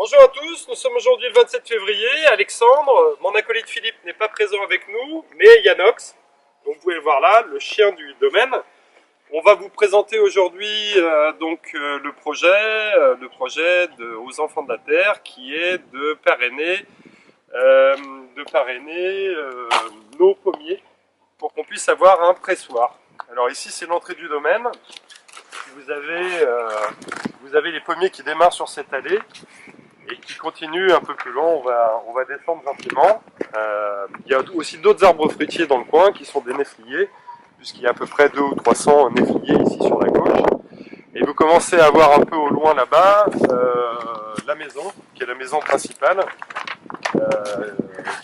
Bonjour à tous, nous sommes aujourd'hui le 27 février. Alexandre, mon acolyte Philippe n'est pas présent avec nous, mais Yanox, donc vous pouvez le voir là, le chien du domaine. On va vous présenter aujourd'hui le projet aux Enfants de la Terre qui est de parrainer, nos pommiers pour qu'on puisse avoir un pressoir. Alors ici c'est l'entrée du domaine. Vous avez les pommiers qui démarrent sur cette allée et qui continue un peu plus loin. On va descendre gentiment. Il y a aussi d'autres arbres fruitiers dans le coin qui sont des néfliers, puisqu'il y a à peu près 200 ou 300 néfliers ici sur la gauche. Et vous commencez à voir un peu au loin là-bas la maison, qui est la maison principale,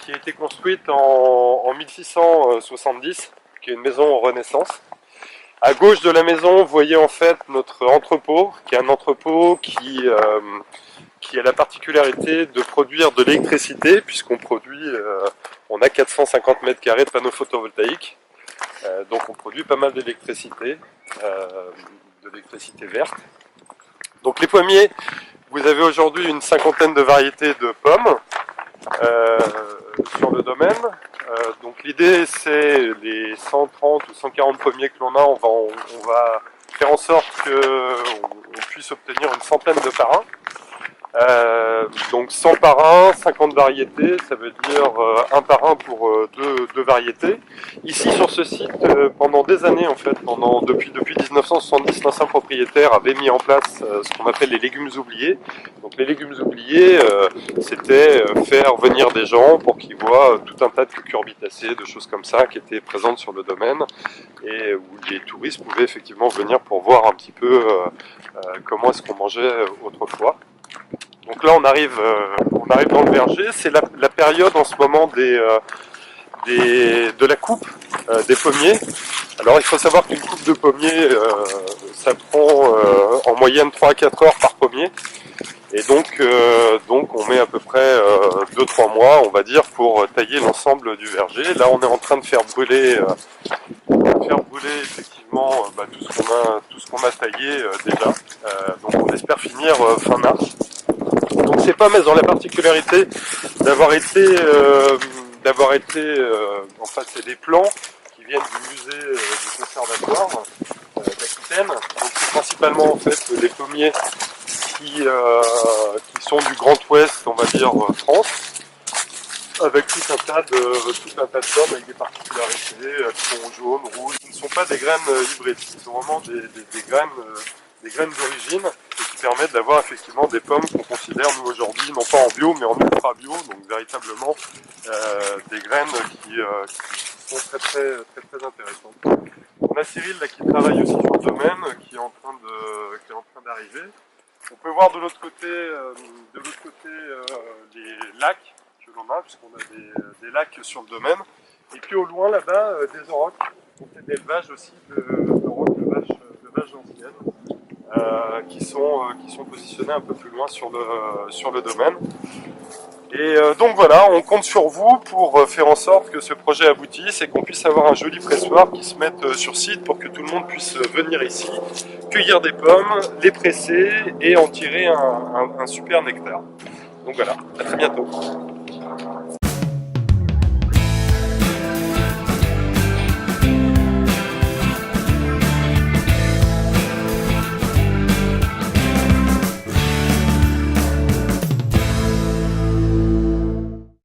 qui a été construite en 1670, qui est une maison en Renaissance. À gauche de la maison, vous voyez en fait notre entrepôt, qui est un entrepôt qui a la particularité de produire de l'électricité, puisqu'on produit, on a 450 mètres carrés de panneaux photovoltaïques, donc on produit pas mal d'électricité, de l'électricité verte. Donc les pommiers, vous avez aujourd'hui une cinquantaine de variétés de pommes sur le domaine. Donc l'idée c'est les 130 ou 140 pommiers que l'on a, on va faire en sorte qu'on puisse obtenir une centaine de parrains. Donc 100 parrains, 50 variétés, ça veut dire un parrain pour deux variétés. Ici sur ce site, pendant des années en fait, depuis 1970, l'ancien propriétaire avait mis en place ce qu'on appelle les légumes oubliés. Donc les légumes oubliés, c'était faire venir des gens pour qu'ils voient tout un tas de cucurbitacées, de choses comme ça qui étaient présentes sur le domaine et où les touristes pouvaient effectivement venir pour voir un petit peu comment est-ce qu'on mangeait autrefois. Donc là on arrive dans le verger, c'est la période en ce moment de la coupe des pommiers. Alors il faut savoir qu'une coupe de pommiers, ça prend en moyenne 3 à 4 heures par pommier. Et donc on met à peu près 2-3 mois, on va dire, pour tailler l'ensemble du verger. Là on est en train de faire brûler effectivement tout ce qu'on a taillé déjà. Donc on espère finir fin mars. Donc ces pommes, elles ont la particularité d'avoir été en fait c'est des plants qui viennent du musée du conservatoire d'Aquitaine. Donc c'est principalement en fait des pommiers qui sont du Grand Ouest, on va dire France, avec tout un tas de pommes avec des particularités, elles sont jaunes, rouges. Ce ne sont pas des graines hybrides, ce sont vraiment des graines d'origine et qui permettent d'avoir effectivement des pommes qu'on considère nous aujourd'hui non pas en bio mais en ultra bio, donc véritablement des graines qui sont très intéressantes. On a Cyril là, qui travaille aussi sur le domaine, qui est en train d'arriver. On peut voir de l'autre côté, les lacs que l'on a, puisqu'on a des lacs sur le domaine. Et puis au loin là-bas, des aurochs. On fait de l'élevage aussi d'aurochs de vaches anciennes, qui sont positionnés un peu plus loin sur le domaine. Et donc voilà, on compte sur vous pour faire en sorte que ce projet aboutisse et qu'on puisse avoir un joli pressoir qui se mette sur site pour que tout le monde puisse venir ici, cueillir des pommes, les presser et en tirer un super nectar. Donc voilà, à très bientôt.